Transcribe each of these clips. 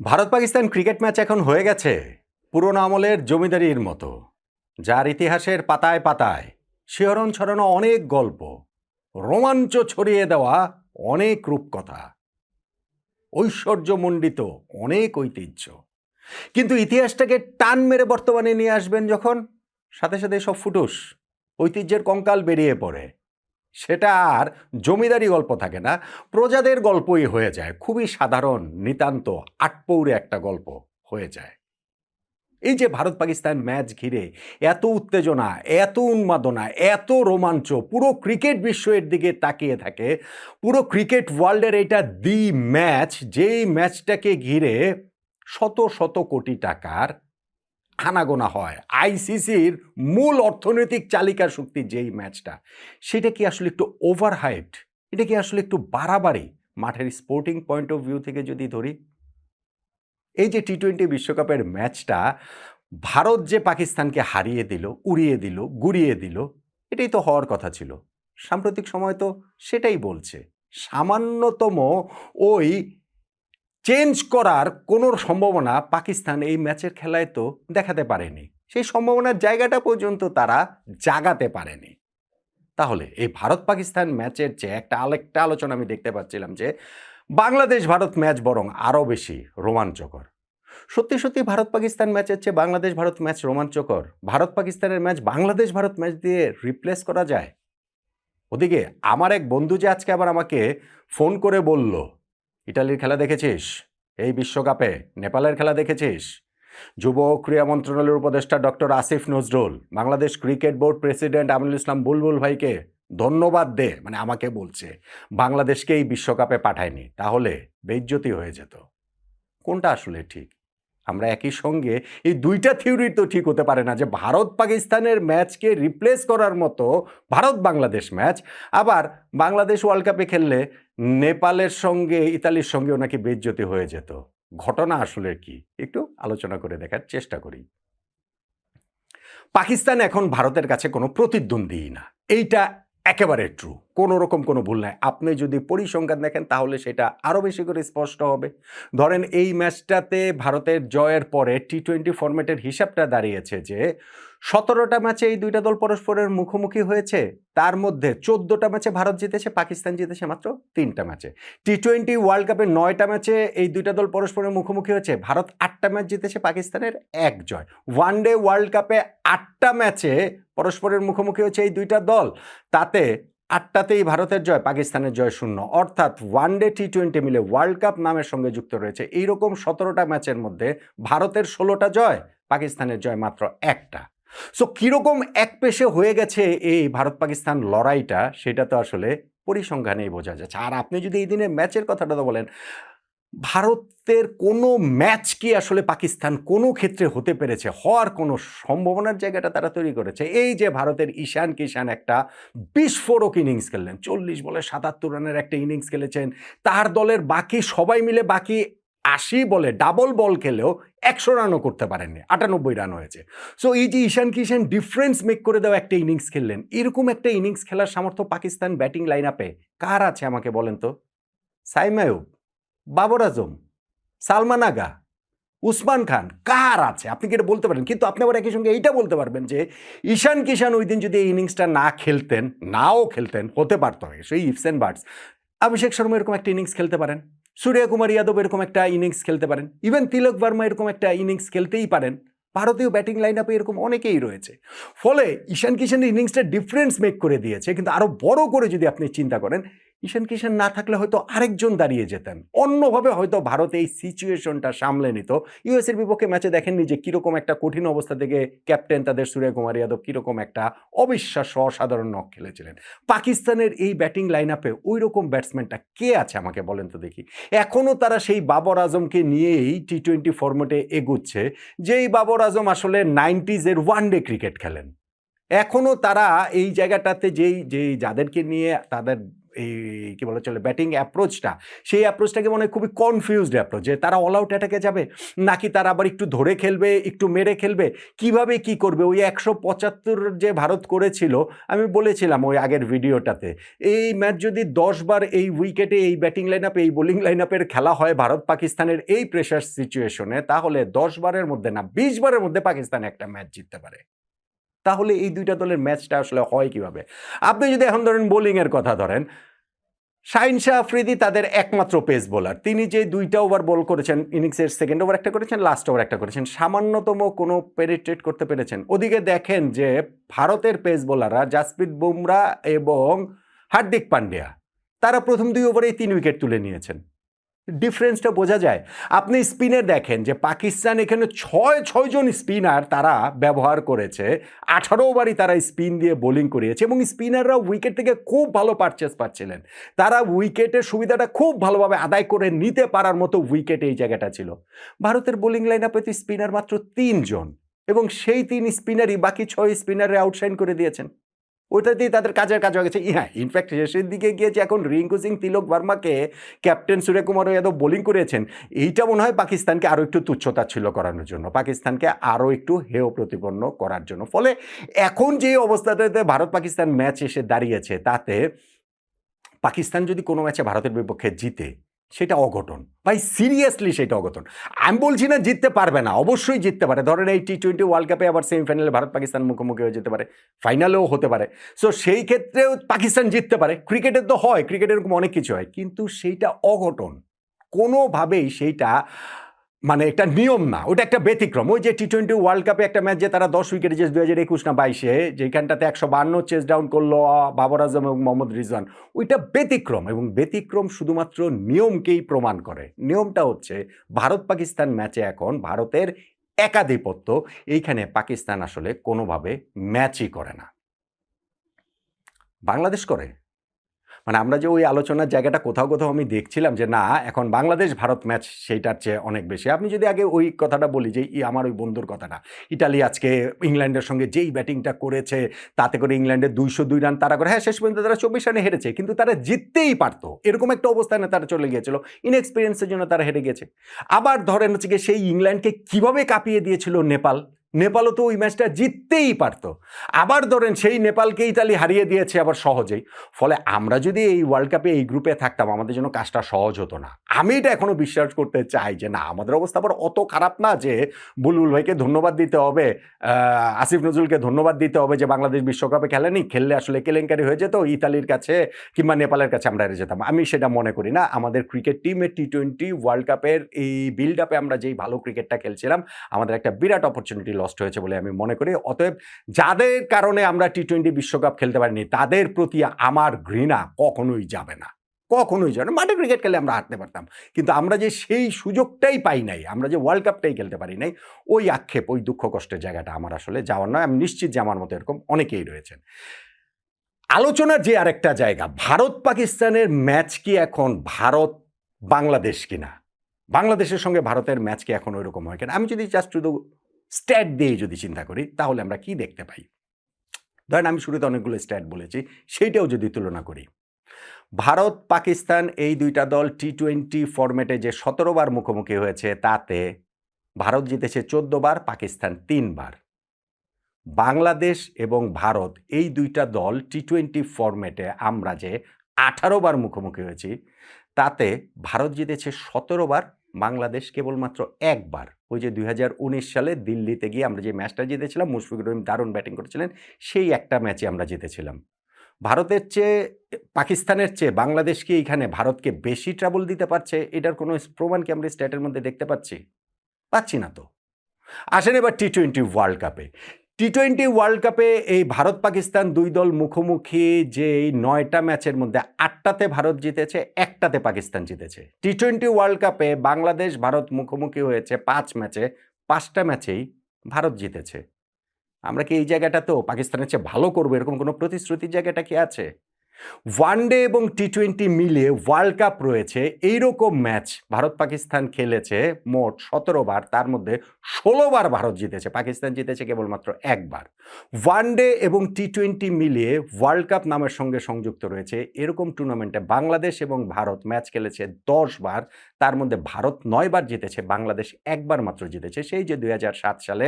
Bharat Pakistan cricket match এখন হয়ে গেছে পুরনো আমলের জমিদারির মতো, যার ইতিহাসের পাতায় পাতায় শিহরণ ছড়ানো অনেক গল্প, রোমাঞ্চ ছড়িয়ে দেওয়া অনেক রূপকথা, ঐশ্বর্যমণ্ডিত অনেক ঐতিহ্য। কিন্তু ইতিহাসটাকে টান মেরে বর্তমানে নিয়ে আসবেন যখন, সাথে সাথে সব ফুটুস ঐতিহ্যের কঙ্কাল বেরিয়ে পড়ে। সেটা আর জমিদারি গল্প থাকে না, প্রজাদের গল্পই হয়ে যায়। খুবই সাধারণ, নিতান্ত আটপৌরে একটা গল্প হয়ে যায়। এই যে ভারত পাকিস্তান ম্যাচ ঘিরে এত উত্তেজনা, এত উন্মাদনা, এত রোমাঞ্চ, পুরো ক্রিকেট বিশ্ব এর দিকে তাকিয়ে থাকে। পুরো ক্রিকেট ওয়ার্ল্ডের এটা দি ম্যাচ, যেই ম্যাচটাকে ঘিরে শত শত কোটি টাকার আনাগোনা হয়। আইসিসির মূল অর্থনৈতিক চালিকা শক্তি যেই ম্যাচটা, সেটা কি আসলে একটু ওভার হাইপড? এটা কি আসলে একটু বাড়াবাড়ি? মাঠের স্পোর্টিং পয়েন্ট অফ ভিউ থেকে যদি ধরি, এই যে টি-20 বিশ্বকাপের ম্যাচটা ভারত যে পাকিস্তানকে হারিয়ে দিল, উড়িয়ে দিল, গুড়িয়ে দিল, এটাই তো হওয়ার কথা ছিল। সাম্প্রতিক সময় তো সেটাই বলছে। সামান্যতম ওই চেঞ্জ করার কোনো সম্ভাবনা পাকিস্তান এই ম্যাচের খেলায় তো দেখাতে পারেনি। সেই সম্ভাবনার জায়গাটা পর্যন্ত তারা জাগাতে পারেনি। তাহলে এই ভারত পাকিস্তান ম্যাচের যে আরেকটা আলোচনা আমি দেখতে পাচ্ছিলাম যে বাংলাদেশ ভারত ম্যাচ বরং আরও বেশি রোমাঞ্চকর। সত্যি সত্যি ভারত পাকিস্তান ম্যাচের চেয়ে বাংলাদেশ ভারত ম্যাচ রোমাঞ্চকর? ভারত পাকিস্তানের ম্যাচ বাংলাদেশ ভারত ম্যাচ দিয়ে রিপ্লেস করা যায়? ওদিকে আমার এক বন্ধু যে আজকে আবার আমাকে ফোন করে বলল, ইটালির খেলা দেখেছিস? এই বিশ্বকাপে নেপালের খেলা দেখেছিস? যুব ক্রীড়া মন্ত্রণালয়ের উপদেষ্টা doctor Asif Nazrul Bangladesh cricket board president Aminul Islam Bulbul ভাইকে ধন্যবাদ দে, মানে আমাকে বলছে বাংলাদেশকে এই বিশ্বকাপে পাঠায়নি, তাহলে বেইজ্জতি হয়ে যেত। কোনটা আসলে ঠিক? আমরা একই সঙ্গে এই দুইটা থিওরি তো ঠিক হতে পারে না যে ভারত পাকিস্তানের ম্যাচকে রিপ্লেস করার মতো ভারত বাংলাদেশ ম্যাচ, আবার বাংলাদেশ ওয়ার্ল্ড কাপে খেললে নেপালের সঙ্গে ইতালির সঙ্গেও নাকি বেইজ্জতি হয়ে যেত। ঘটনা আসলে কি একটু আলোচনা করে দেখার চেষ্টা করি। পাকিস্তান এখন ভারতের কাছে কোনো প্রতিদ্বন্দ্বী না, এইটা একেবারে ট্রু, কোনো রকম কোনো ভুল নাই। আপনি যদি পরিসংখ্যান দেখেন তাহলে সেটা আরও বেশি করে স্পষ্ট হবে। ধরেন এই ম্যাচটাতে ভারতের জয়ের পরে টি-20 ফরম্যাটের হিসাবটা দাঁড়িয়েছে যে 17টা ম্যাচে এই দুইটা দল পরস্পরের মুখোমুখি হয়েছে, তার মধ্যে 14টা ম্যাচে ভারত জিতেছে, পাকিস্তান জিতেছে মাত্র 3টা ম্যাচে। টি-20 ওয়ার্ল্ড কাপে 9টা ম্যাচে এই দুইটা দল পরস্পরের মুখোমুখি হয়েছে, ভারত 8টা ম্যাচ জিতেছে, পাকিস্তানের 1 জয়। ওয়ান ডে ওয়ার্ল্ড কাপে 8টা ম্যাচে পরস্পরের মুখোমুখি হয়েছে এই দুইটা দল, তাতে 8টাতেই ভারতের জয়, পাকিস্তানের জয় 0। অর্থাৎ ওয়ান ডে টি-20 মিলে ওয়ার্ল্ড কাপ নামের সঙ্গে যুক্ত রয়েছে এইরকম 17টা ম্যাচের মধ্যে ভারতের 16টা জয়, পাকিস্তানের জয় মাত্র 1টা। সো কীরকম একপেশে হয়ে গেছে এই ভারত পাকিস্তান লড়াইটা, সেটা তো আসলে পরিসংখ্যানেই বোঝা যাচ্ছে। আর আপনি যদি এই দিনের ম্যাচের কথাটা তো বলেন, ভারতের কোনো ম্যাচ কি আসলে পাকিস্তান কোনো ক্ষেত্রে হতে পেরেছে? হওয়ার কোনো সম্ভাবনার জায়গাটা তারা তৈরি করেছে। এই যে ভারতের ঈশান কিষান একটা বিস্ফোরক ইনিংস খেললেন, 40 বলে 77 রানের একটা ইনিংস খেলেছেন। তার দলের বাকি সবাই মিলে বাকি 80 বলে ডাবল বল খেলেও 100 রানও করতে পারেননি, 98 রান হয়েছে। সো এই যে ঈশান কিষান ডিফারেন্স মেক করে দেওয়া একটা ইনিংস খেললেন, এরকম একটা ইনিংস খেলার সামর্থ্য পাকিস্তান ব্যাটিং লাইন আপে কার আছে আমাকে বলেন তো? সাইম আইয়ুব, বাবর আজম, সালমান আগা, উসমান খান, কার আছে? আপনি কি এটা বলতে পারেন? কিন্তু আপনি আবার একই সঙ্গে এইটা বলতে পারবেন যে ঈশান কিষান ওই দিন যদি এই ইনিংসটা না খেলতেন, নাও খেলতেন, হতে পারতো সেই ইফস অ্যান্ড বাটস, অভিষেক শর্মা এরকম একটা ইনিংস খেলতে পারেন, সূর্যকুমার যাদব এরকম একটা ইনিংস খেলতে পারেন, ইভেন তিলক বর্মা এরকম একটা ইনিংস খেলতেই পারেন। ভারতীয় ব্যাটিং লাইন আপে এরকম অনেকেই রয়েছে। ফলে ঈশান কিষানের ইনিংসটা ডিফারেন্স মেক করে দিয়েছে। কিন্তু আরও বড় করে যদি আপনি চিন্তা করেন, ঈশান কিষান না থাকলে হয়তো আরেকজন দাঁড়িয়ে যেতেন, অন্যভাবে হয়তো ভারত এই সিচুয়েশনটা সামলে নিত। ইউএসের বিপক্ষে ম্যাচে দেখেননি যে কীরকম একটা কঠিন অবস্থা থেকে ক্যাপ্টেন তাদের সূর্যকুমার যাদব কীরকম একটা অবিশ্বাস্য অসাধারণ নক খেলেছিলেন। পাকিস্তানের এই ব্যাটিং লাইন আপে ওই রকম ব্যাটসম্যানটা কে আছে আমাকে বলেন তো দেখি। এখনও তারা সেই বাবর আজমকে নিয়েই টি-20 ফরম্যাটে এগুচ্ছে, যেই বাবর আজম আসলে 90s ওয়ান ডে ক্রিকেট খেলেন। এখনও তারা এই জায়গাটাতে যেই যাদেরকে নিয়ে তাদের এই কি বলা চলে ব্যাটিং অ্যাপ্রোচটা, সেই অ্যাপ্রোচটাকে মনে হয় খুবই কনফিউজড অ্যাপ্রোচ, যে তারা অল আউট অ্যাটাকে যাবে নাকি তারা আবার একটু ধরে খেলবে, একটু মেরে খেলবে, কিভাবে কি করবে। ওই 175 যে ভারত করেছিল, আমি বলেছিলাম ওই আগের ভিডিওটাতে, এই ম্যাচ যদি 10 বার এই উইকেটে এই ব্যাটিং লাইন আপ এই বোলিং লাইন আপের খেলা হয় ভারত পাকিস্তানের এই প্রেশার সিচুয়েশনে, তাহলে 10 বারের মধ্যে না 20 বারের মধ্যে পাকিস্তান একটা ম্যাচ জিততে পারে। তাহলে এই দুইটা দলের ম্যাচটা আসলে হয় কিভাবে? আপনি যদি এখন ধরেন বোলিং এর কথা ধরেন, শাহিন শাহ আফ্রিদি তাদের একমাত্র পেস বোলার, তিনি যে 2টা ওভার বল করেছেন, ইনিংসের সেকেন্ড ওভার একটা করেছেন, লাস্ট ওভার একটা করেছেন, সামান্যতম কোনো পেনিট্রেট করতে পেরেছেন? ওদিকে দেখেন যে ভারতের পেস বোলাররা জাসপ্রীত বুমরা এবং হার্দিক পান্ডিয়া, তারা প্রথম 2 ওভারেই 3 উইকেট তুলে নিয়েছেন। ডিফারেন্সটা বোঝা যায়। আপনি স্পিনের দেখেন যে পাকিস্তান এখানে 6 জন স্পিনার তারা ব্যবহার করেছে, 18 ওভারই তারা স্পিন দিয়ে বোলিং করিয়েছে, এবং স্পিনাররা উইকেট থেকে খুব ভালো পারচেস পাচ্ছিলেন। তারা উইকেটের সুবিধাটা খুব ভালোভাবে আদায় করে নিতে পারার মতো উইকেট এই জায়গাটা ছিল। ভারতের বোলিং লাইন আপে তো স্পিনার মাত্র 3 জন, এবং সেই 3 স্পিনারই বাকি 6 স্পিনারে আউটশাইন করে দিয়েছেন। ওইটাতেই তাদের কাজের কাজ হয়ে গেছে। হ্যাঁ, ইনফ্যাক্ট শেষের দিকে গিয়েছে এখন রিঙ্কু সিং তিলক ভার্মাকে ক্যাপ্টেন সূর্যকুমার যাদব বোলিং করেছেন। এইটা মনে হয় পাকিস্তানকে আরও একটু তুচ্ছতাচ্ছিল্য করানোর জন্য, পাকিস্তানকে আরও একটু হেয় প্রতিপন্ন করার জন্য। ফলে এখন যে অবস্থাটাতে ভারত পাকিস্তান ম্যাচ এসে দাঁড়িয়েছে, তাতে পাকিস্তান যদি কোনো ম্যাচে ভারতের বিপক্ষে জিতে, সেটা অঘটন ভাই, সিরিয়াসলি সেটা অঘটন। আমি বলছি না জিততে পারবে না, অবশ্যই জিততে পারে। ধরেন এই টি-20 ওয়ার্ল্ড কাপে আবার সেমিফাইনালে ভারত পাকিস্তান মুখোমুখি হয়ে যেতে পারে, ফাইনালেও হতে পারে। সো সেই ক্ষেত্রেও পাকিস্তান জিততে পারে। ক্রিকেটের তো হয়, ক্রিকেটের এরকম অনেক কিছু হয়, কিন্তু সেইটা অঘটন, কোনোভাবেই সেইটা মানে একটা নিয়ম না, ওটা একটা ব্যতিক্রম। ওই যে টি-20 ওয়ার্ল্ড কাপে একটা ম্যাচ যে তারা 10 উইকেটে যে 2021 না 22-এ যেখানটাতে 152 চেস ডাউন করলো বাবর আজম এবং মোহাম্মদ রিজওয়ান, ওইটা ব্যতিক্রম, এবং ব্যতিক্রম শুধুমাত্র নিয়মকেই প্রমাণ করে। নিয়মটা হচ্ছে ভারত পাকিস্তান ম্যাচে এখন ভারতের একাধিপত্য, এইখানে পাকিস্তান আসলে কোনোভাবে ম্যাচই করে না। বাংলাদেশ করে। মানে আমরা যে ওই আলোচনার জায়গাটা কোথাও কোথাও আমি দেখছিলাম যে না, এখন বাংলাদেশ ভারত ম্যাচ সেইটার চেয়ে অনেক বেশি। আপনি যদি আগে ওই কথাটা বলি যে আমার ওই বন্ধুর কথাটা, ইটালি আজকে ইংল্যান্ডের সঙ্গে যেই ব্যাটিংটা করেছে, তাতে করে ইংল্যান্ডের 202 রান তারা করে, হ্যাঁ শেষ পর্যন্ত তারা 24 রানে হেরেছে, কিন্তু তারা জিততেই পারতো, এরকম একটা অবস্থানে তারা চলে গিয়েছিল, ইনএক্সপিরিয়েন্সের জন্য তারা হেরে গেছে। আবার ধরেন হচ্ছে গিয়ে সেই ইংল্যান্ডকে কিভাবে কাঁপিয়ে দিয়েছিল নেপাল, নেপালও তো ওই ম্যাচটা জিততেই পারত। আবার ধরেন সেই নেপালকে ইতালি হারিয়ে দিয়েছে আবার সহজেই। ফলে আমরা যদি এই ওয়ার্ল্ড কাপে এই গ্রুপে থাকতাম, আমাদের জন্য কাজটা সহজ হতো না। আমি এটা এখনো বিশ্বাস করতে চাই যে না, আমাদের অবস্থা আবার অত খারাপ না যে বুলবুল ভাইকে ধন্যবাদ দিতে হবে, আসিফ নজরুলকে ধন্যবাদ দিতে হবে যে বাংলাদেশ বিশ্বকাপে খেলেনি, খেললে আসলে কেলেঙ্কারি হয়ে যেত, ইতালির কাছে কিংবা নেপালের কাছে আমরা হেরে যেতাম। আমি সেটা মনে করি না। আমাদের ক্রিকেট টিমের টি-20 ওয়ার্ল্ড কাপের এই বিল্ড আপে আমরা যেই ভালো ক্রিকেটটা খেলছিলাম, আমাদের একটা বিরাট অপরচুনিটি লস্ট হয়েছে বলে আমি মনে করি। অতএব যাদের কারণে আমরা টি-20 বিশ্বকাপ খেলতে পারিনি, তাদের প্রতি আমার ঘৃণা কখনোই যাবে না, কখনোই যাবে না। মাঠে ক্রিকেট খেলে আমরা হারতে পারতাম, কিন্তু আমরা যে সেই সুযোগটাই পাই নাই, আমরা যে ওয়ার্ল্ড কাপটাই খেলতে পারি নাই, ওই আক্ষেপ, ওই দুঃখ কষ্টের জায়গাটা আমার আসলে যাওয়ার নয়। আমি নিশ্চিত যে আমার মতো এরকম অনেকেই রয়েছেন। আলোচনার যে আরেকটা জায়গা, ভারত পাকিস্তানের ম্যাচ কি এখন ভারত বাংলাদেশ কিনা, বাংলাদেশের সঙ্গে ভারতের ম্যাচ কি এখন ওইরকম হয় কিনা? আমি যদি জাস্ট শুধু স্ট্যাট দিয়ে যদি চিন্তা করি, তাহলে আমরা কি দেখতে পাই? ধরেন আমি শুরুতে অনেকগুলো স্ট্যাট বলেছি, সেইটাও যদি তুলনা করি, ভারত পাকিস্তান এই দুইটা দল টি-20 ফরম্যাটে যে 17 বার মুখোমুখি হয়েছে, তাতে ভারত জিতেছে 14 বার, পাকিস্তান 3 বার। বাংলাদেশ এবং ভারত এই দুইটা দল টি-20 ফরম্যাটে আমরা যে 18 বার মুখোমুখি হয়েছি, তাতে ভারত জিতেছে 17 বার, বাংলাদেশ কেবলমাত্র 1 বার। ওই যে 2019 সালে দিল্লিতে গিয়ে আমরা যে ম্যাচটা জিতেছিলাম, মুশফিকুর রহিম দারুণ ব্যাটিং করেছিলেন, সেই একটা ম্যাচে আমরা জিতেছিলাম। ভারতের চেয়ে, পাকিস্তানের চেয়ে বাংলাদেশ কি এইখানে ভারতকে বেশি ট্রাবল দিতে পারছে? এটার কোনো প্রমাণ কি আমরা স্ট্যাটের মধ্যে দেখতে পাচ্ছি? পাচ্ছি না তো। আসেন এবার টি-20 ওয়ার্ল্ড কাপে। টি-20 ওয়ার্ল্ড কাপে এই ভারত পাকিস্তান দুই দল মুখোমুখি যে এই 9টা ম্যাচের মধ্যে 8টাতে ভারত জিতেছে, 1টাতে পাকিস্তান জিতেছে। টি-20 ওয়ার্ল্ড কাপে বাংলাদেশ ভারত মুখোমুখি হয়েছে 5 ম্যাচে, 5টা ম্যাচেই ভারত জিতেছে। আমরা কি এই জায়গাটাতেও পাকিস্তানের চেয়ে ভালো করবো এরকম কোনো প্রতিশ্রুতির জায়গাটা কি আছে? ওয়ানডে এবং টি-20 মিলিয়ে ওয়ার্ল্ড কাপ রয়েছে। এইরকম ম্যাচ ভারত পাকিস্তান খেলেছে মোট ১৭ বার, তার মধ্যে ১৬ বার ভারত জিতেছে, পাকিস্তান জিতেছে কেবলমাত্র একবার। ওয়ানডে এবং টি-20 মিলিয়ে ওয়ার্ল্ড কাপ নামের সঙ্গে সংযুক্ত রয়েছে এরকম টুর্নামেন্টে বাংলাদেশ এবং ভারত ম্যাচ খেলেছে ১০ বার, তার মধ্যে ভারত ৯ বার জিতেছে, বাংলাদেশ একবার মাত্র জিতেছে। সেই যে ২০০৭ সালে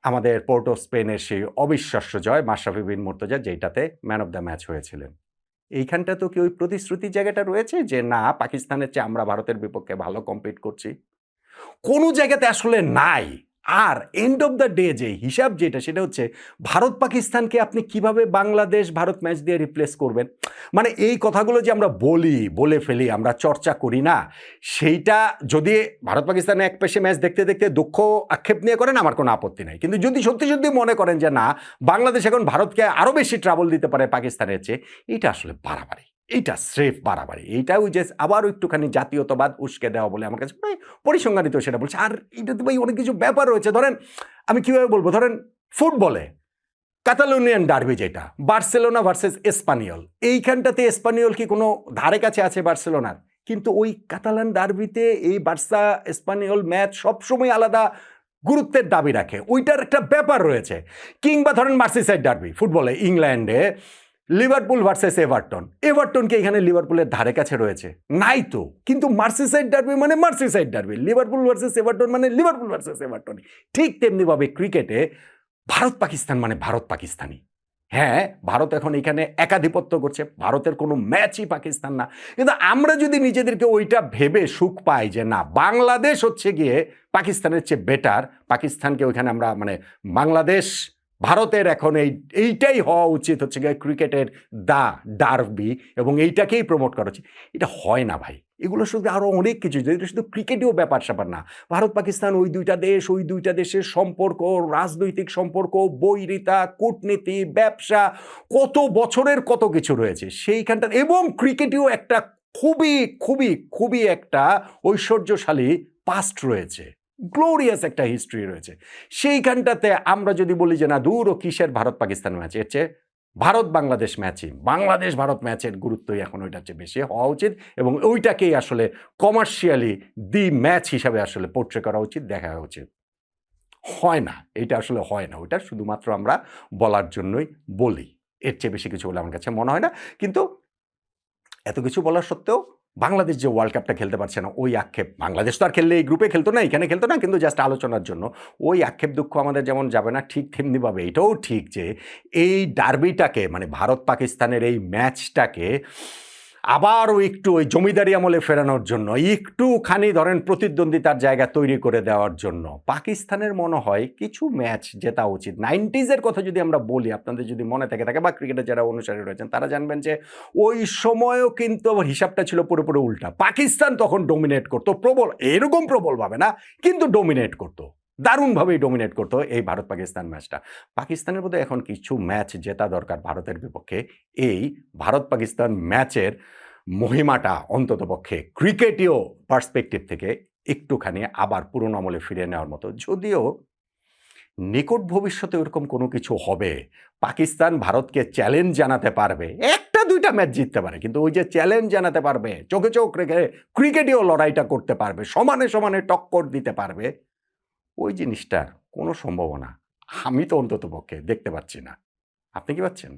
আমাদের পোর্টো স্পেনের সেই অবিশ্বাস্য জয় মাশরাফি বিন মুর্তজা, যেটাতে ম্যান অফ দ্য ম্যাচ হয়েছিলেন। এইখানটা তো কি ওই প্রতিশ্রুতির জায়গাটা রয়েছে যে না, পাকিস্তানের চেয়ে আমরা ভারতের বিপক্ষে ভালো কম্পিট করছি? কোনো জায়গাতে আসলে নাই। আর এন্ড অফ দ্য ডে যে হিসাব যেটা, সেটা হচ্ছে ভারত পাকিস্তানকে আপনি কিভাবে বাংলাদেশ ভারত ম্যাচ দিয়ে রিপ্লেস করবেন? মানে এই কথাগুলো যে আমরা বলে ফেলি, আমরা চর্চা করি না, সেইটা যদি ভারত পাকিস্তানে এক পেশে ম্যাচ দেখতে দেখতে দুঃখ আক্ষেপ নিয়ে করেন, আমার কোনো আপত্তি নাই। কিন্তু যদি সত্যি মনে করেন যে না, বাংলাদেশ এখন ভারতকে আরও বেশি ট্রাবল দিতে পারে পাকিস্তানের চেয়ে, এটা আসলে বাড়াবাড়ি, এইটা স্রেফ বাড়াবাড়ি। এইটা ওই যে আবারও একটুখানি জাতীয়তাবাদ উস্কে দেওয়া বলে আমার কাছে পরিসংখ্যানিত সেটা বলছে। আর এটা তো ভাই অনেক কিছু ব্যাপার রয়েছে। ধরেন আমি কিভাবে বলবো, ধরেন ফুটবলে কাতালোনিয়ান ডার্বি, যেটা বার্সেলোনা ভার্সেস এসপানিয়ল, এইখানটাতে এসপানিয়ল কি কোনো ধারে কাছে আছে বার্সেলোনার? কিন্তু ওই কাতালান ডার্বিতে এই বার্সা এসপানিয়ল ম্যাচ সবসময় আলাদা গুরুত্বের দাবি রাখে, ওইটার একটা ব্যাপার রয়েছে। কিংবা ধরেন মার্সিসাইড ডার্বি ফুটবলে ইংল্যান্ডে লিভারপুল ভার্সেস এভারটন কি এখানে লিভারপুলের ধারে কাছে রয়েছে? নাই তো। কিন্তু মার্সিসাইড ডার্বি মানে Merseyside derby, Liverpool versus Everton মানে লিভারপুল ভার্সেস এভারটন। ঠিক তেমনিভাবে ক্রিকেটে ভারত পাকিস্তান মানে ভারত পাকিস্তানি। হ্যাঁ, ভারত এখন এখানে একাধিপত্য করছে, ভারতের কোনো ম্যাচই পাকিস্তান না। কিন্তু আমরা যদি নিজেদেরকে ওইটা ভেবে সুখ পাই যে না, বাংলাদেশ হচ্ছে গিয়ে পাকিস্তানের চেয়ে বেটার, পাকিস্তানকে ওইখানে আমরা মানে বাংলাদেশ ভারতের এখন এইটাই হওয়া উচিত, হচ্ছে গিয়ে ক্রিকেটের ডার্বি, এবং এইটাকেই প্রমোট করা উচিত, এটা হয় না ভাই। এগুলো শুধু আরও অনেক কিছু, যেটা শুধু ক্রিকেটেও ব্যাপার স্যাপার না। ভারত পাকিস্তান ওই দুইটা দেশের সম্পর্ক, রাজনৈতিক সম্পর্ক, বৈরিতা, কূটনীতি, ব্যবসা, কত বছরের কত কিছু রয়েছে সেইখানটা। এবং ক্রিকেটেও একটা খুবই একটা ঐশ্বর্যশালী পাস্ট রয়েছে, গ্লোরিয়াস একটা হিস্ট্রি রয়েছে। সেইখানটাতে আমরা যদি বলি যে না, দূর ও কিসের ভারত পাকিস্তান ম্যাচ, এর চেয়ে ভারত বাংলাদেশ ম্যাচই, বাংলাদেশ ভারত ম্যাচের গুরুত্বই এখন ওইটার চেয়ে বেশি হওয়া উচিত, এবং ওইটাকেই আসলে কমার্শিয়ালি দি ম্যাচ হিসাবে আসলে পোর্ট্রে করা উচিত, দেখা উচিত। হয় না, এটা আসলে হয় না। ওইটা শুধুমাত্র আমরা বলার জন্যই বলি, এর চেয়ে বেশি কিছু বলে আমার কাছে মনে হয় না। কিন্তু এত কিছু বলার সত্ত্বেও বাংলাদেশ যে ওয়ার্ল্ড কাপটা খেলতে পারছে না, ওই আক্ষেপ, বাংলাদেশ তো আর খেললে এই গ্রুপে খেলতো না, এখানে খেলতো না, কিন্তু জাস্ট আলোচনার জন্য ওই আক্ষেপ দুঃখ আমাদের যেমন যাবে না, ঠিক তেমনিভাবে এটাও ঠিক যে এই ডার্বিটাকে মানে ভারত পাকিস্তানের এই ম্যাচটাকে আবারও একটু ওই জমিদারি আমলে ফেরানোর জন্য, একটুখানি ধরেন প্রতিদ্বন্দ্বিতার জায়গা তৈরি করে দেওয়ার জন্য পাকিস্তানের মনে হয় কিছু ম্যাচ জেতা উচিত। 90s কথা যদি আমরা বলি, আপনাদের যদি মনে থাকে বা ক্রিকেটের যারা অনুসারী রয়েছেন তারা জানবেন যে ওই সময়ও কিন্তু হিসাবটা ছিল পুরোপুরি উল্টা। পাকিস্তান তখন ডোমিনেট করতো, এরকম প্রবলভাবে না, কিন্তু ডোমিনেট করতো, দারুণভাবেই ডোমিনেট করতো এই ভারত পাকিস্তান ম্যাচটা। পাকিস্তানের বোধহয় এখন কিছু ম্যাচ জেতা দরকার ভারতের বিপক্ষে, এই ভারত পাকিস্তান ম্যাচের মহিমাটা অন্ততপক্ষে ক্রিকেটীয় পার্সপেক্টিভ থেকে একটুখানি আবার পুরনো আমলে ফিরে নেওয়ার মতো। যদিও নিকট ভবিষ্যতে ওরকম কোনো কিছু হবে, পাকিস্তান ভারতকে চ্যালেঞ্জ জানাতে পারবে, একটা দুইটা ম্যাচ জিততে পারে, কিন্তু ওই যে চ্যালেঞ্জ জানাতে পারবে, চোখে চোখ রেখে ক্রিকেটীয় লড়াইটা করতে পারবে, সমানে টক্কর দিতে পারবে, ওই জিনিসটার কোনো সম্ভাবনা আমি তো অন্ততপক্ষে দেখতে পাচ্ছি না। আপনি কি পাচ্ছেন?